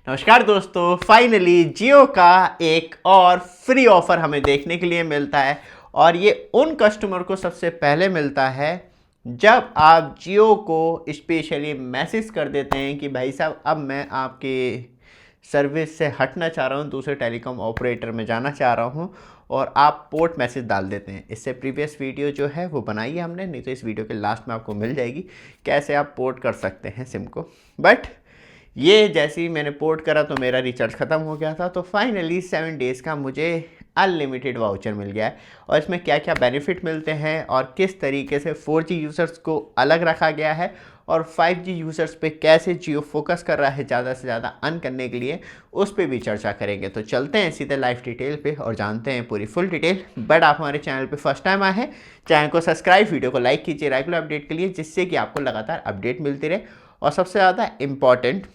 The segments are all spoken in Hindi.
नमस्कार दोस्तों, फाइनली जियो का एक और फ्री ऑफर हमें देखने के लिए मिलता है और ये उन कस्टमर को सबसे पहले मिलता है जब आप जियो को स्पेशली मैसेज कर देते हैं कि भाई साहब अब मैं आपके सर्विस से हटना चाह रहा हूँ, दूसरे टेलीकॉम ऑपरेटर में जाना चाह रहा हूँ और आप पोर्ट मैसेज डाल देते हैं। इससे प्रीवियस वीडियो जो है वो बनाई है हमने, नहीं तो इस वीडियो के लास्ट में आपको मिल जाएगी कैसे आप पोर्ट कर सकते हैं सिम को। बट ये जैसे ही मैंने पोर्ट करा तो मेरा रिचार्ज ख़त्म हो गया था, तो फाइनली 7 डेज़ का मुझे अनलिमिटेड वाउचर मिल गया है। और इसमें क्या क्या बेनिफिट मिलते हैं और किस तरीके से 4G यूज़र्स को अलग रखा गया है और 5G यूज़र्स पे कैसे जियो फोकस कर रहा है ज़्यादा से ज़्यादा अर्न करने के लिए, उस पर भी चर्चा करेंगे। तो चलते हैं सीधे लाइव डिटेल पे और जानते हैं पूरी फुल डिटेल। बट आप हमारे चैनल पे फर्स्ट टाइम आए हैं, चैनल को सब्सक्राइब, वीडियो को लाइक कीजिए रेगुलर अपडेट के लिए, जिससे कि आपको लगातार अपडेट मिलती रहे। और सबसे ज़्यादा इम्पॉर्टेंट,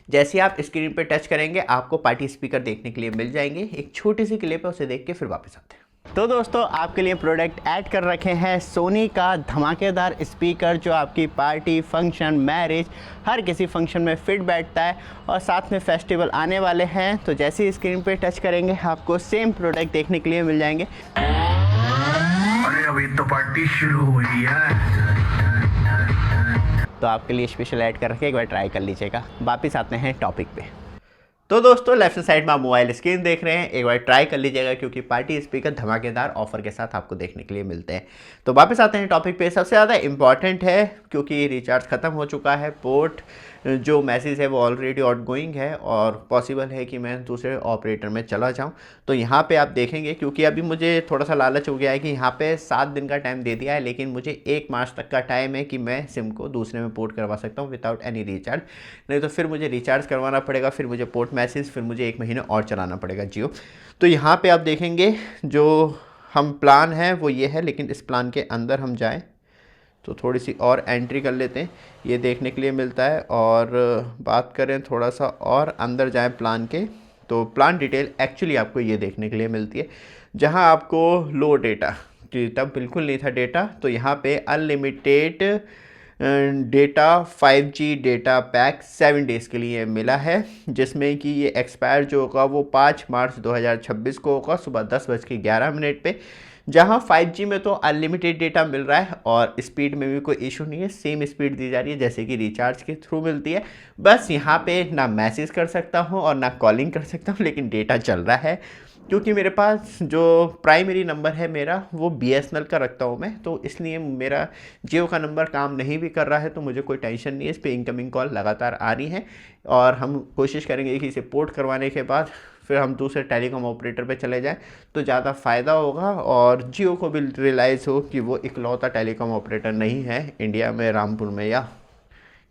जैसे आप स्क्रीन पे टच करेंगे आपको पार्टी स्पीकर देखने के लिए मिल जाएंगे। एक छोटी सी क्लिप है, उसे देख के फिर वापस आते हैं। तो दोस्तों, आपके लिए प्रोडक्ट ऐड कर रखे हैं सोनी का धमाकेदार स्पीकर, जो आपकी पार्टी, फंक्शन, मैरिज, हर किसी फंक्शन में फिट बैठता है। और साथ में फेस्टिवल आने वाले हैं, तो जैसे ही स्क्रीन पे टच करेंगे आपको सेम प्रोडक्ट देखने के लिए मिल जाएंगे। अरे अभी तो पार्टी शुरू हुई है। तो आपके लिए स्पेशल ऐड कर रखे, एक बार ट्राई कर लीजिएगा। वापस आते हैं टॉपिक पे। तो दोस्तों, लेफ्ट साइड में आप मोबाइल स्क्रीन देख रहे हैं, एक बार ट्राई कर लीजिएगा क्योंकि पार्टी स्पीकर धमाकेदार ऑफर के साथ आपको देखने के लिए मिलते हैं। तो वापस आते हैं टॉपिक पे। सबसे ज़्यादा इंपॉर्टेंट है क्योंकि रिचार्ज ख़त्म हो चुका है, पोर्ट जो मैसेज है वो ऑलरेडी आउटगोइंग है और पॉसिबल है कि मैं दूसरे ऑपरेटर में चला जाऊं। तो यहाँ पे आप देखेंगे, क्योंकि अभी मुझे थोड़ा सा लालच हो गया है कि यहाँ पे 7 दिन का टाइम दे दिया है, लेकिन मुझे 1 मार्च तक का टाइम है कि मैं सिम को दूसरे में पोर्ट करवा सकता हूँ विदाउट एनी रिचार्ज। नहीं तो फिर मुझे रिचार्ज करवाना पड़ेगा, फिर मुझे पोर्ट मैसेज, फिर मुझे 1 महीने और चलाना पड़ेगा जियो। तो यहाँ पर आप देखेंगे जो हम प्लान है वो ये है, लेकिन इस प्लान के अंदर हम जाएँ तो थोड़ी सी और एंट्री कर लेते हैं, ये देखने के लिए मिलता है। और बात करें थोड़ा सा और अंदर जाएं प्लान के, तो प्लान डिटेल एक्चुअली आपको ये देखने के लिए मिलती है, जहां आपको लो डेटा, तब बिल्कुल नहीं था डेटा, तो यहाँ पे unlimited data 5G data pack 7 days के लिए मिला है, जिसमें कि ये एक्सपायर जो होगा वो 5 मार्च 2026 को होगा सुबह 10:11 पे। जहां 5G में तो अनलिमिटेड डेटा मिल रहा है और स्पीड में भी कोई इशू नहीं है, सेम स्पीड दी जा रही है जैसे कि रिचार्ज के थ्रू मिलती है। बस यहाँ पे ना मैसेज कर सकता हूँ और ना कॉलिंग कर सकता हूँ, लेकिन डेटा चल रहा है। क्योंकि मेरे पास जो प्राइमरी नंबर है मेरा वो BSNL का रखता हूँ मैं, तो इसलिए मेरा जियो का नंबर काम नहीं भी कर रहा है, तो मुझे कोई टेंशन नहीं है। इस पर इनकमिंग कॉल लगातार आ रही है और हम कोशिश करेंगे कि इसे पोर्ट करवाने के बाद फिर हम दूसरे टेलीकॉम ऑपरेटर पे चले जाएं तो ज़्यादा फ़ायदा होगा और जियो को भी रियलाइज़ हो कि वो इकलौता टेलीकॉम ऑपरेटर नहीं है इंडिया में, रामपुर में या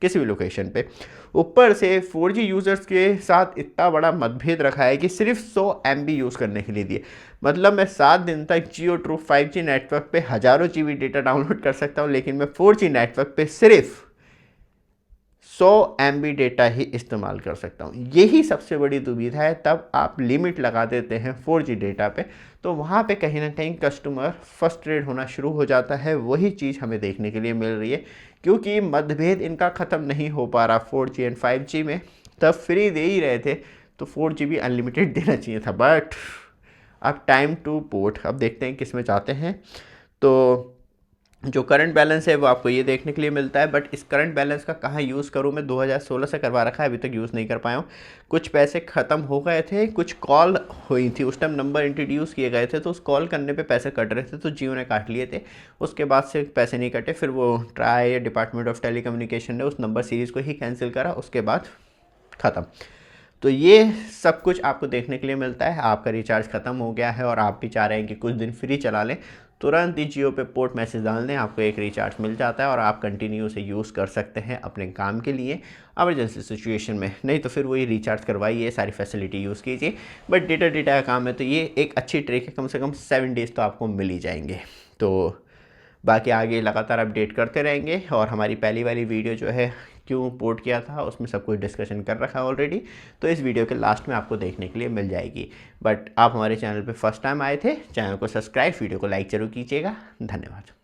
किसी भी लोकेशन पे। ऊपर से 4G यूज़र्स के साथ इतना बड़ा मतभेद रखा है कि सिर्फ 100 MB यूज़ करने के लिए दिए। मतलब मैं 7 दिन तक जियो ट्रू 5G नेटवर्क पे हज़ारों GB डेटा डाउनलोड कर सकता हूँ, लेकिन मैं 4G नेटवर्क पे सिर्फ 100 MB डेटा ही इस्तेमाल कर सकता हूँ। यही सबसे बड़ी दुविधा है। तब आप लिमिट लगा देते हैं 4G डेटा पे, तो वहाँ पे कहीं ना कहीं कस्टमर फ्रस्ट्रेट होना शुरू हो जाता है। वही चीज़ हमें देखने के लिए मिल रही है, क्योंकि मतभेद इनका ख़त्म नहीं हो पा रहा 4G एंड 5G में। तब फ्री दे ही रहे थे तो 4G भी अनलिमिटेड देना चाहिए था। बट अब टाइम टू पोर्ट, अब देखते हैं किस में चाहते हैं। तो जो करंट बैलेंस है वो आपको ये देखने के लिए मिलता है, बट इस करंट बैलेंस का कहाँ यूज़ करूँ मैं 2016 से करवा रखा है, अभी तक यूज़ नहीं कर पाया हूँ। कुछ पैसे ख़त्म हो गए थे, कुछ कॉल हुई थी, उस टाइम नंबर इंट्रोड्यूस किए गए थे, तो उस कॉल करने पे पैसे कट रहे थे, तो जियो ने काट लिए थे। उसके बाद से पैसे नहीं कटे, फिर वो ट्राई डिपार्टमेंट ऑफ टेलीकम्युनिकेशन ने उस नंबर सीरीज़ को ही कैंसिल करा, उसके बाद ख़त्म। तो ये सब कुछ आपको देखने के लिए मिलता है। आपका रिचार्ज ख़त्म हो गया है और आप भी चाह रहे हैं कि कुछ दिन फ्री चला लें, तुरंत ही जियो पे पोर्ट मैसेज डाल दें, आपको एक रिचार्ज मिल जाता है और आप कंटिन्यू से यूज़ कर सकते हैं अपने काम के लिए, इमरजेंसी सिचुएशन में। नहीं तो फिर वही रिचार्ज करवाइए, सारी फैसिलिटी यूज़ कीजिए। बट डेटा का काम है, तो ये एक अच्छी ट्रिक है। कम से कम 7 डेज़ तो आपको मिल ही जाएंगे। तो बाकी आगे लगातार अपडेट करते रहेंगे। और हमारी पहली वाली वीडियो जो है क्यों पोर्ट किया था, उसमें सब कुछ डिस्कशन कर रखा है ऑलरेडी, तो इस वीडियो के लास्ट में आपको देखने के लिए मिल जाएगी। बट आप हमारे चैनल पे फर्स्ट टाइम आए थे, चैनल को सब्सक्राइब, वीडियो को लाइक ज़रूर कीजिएगा। धन्यवाद।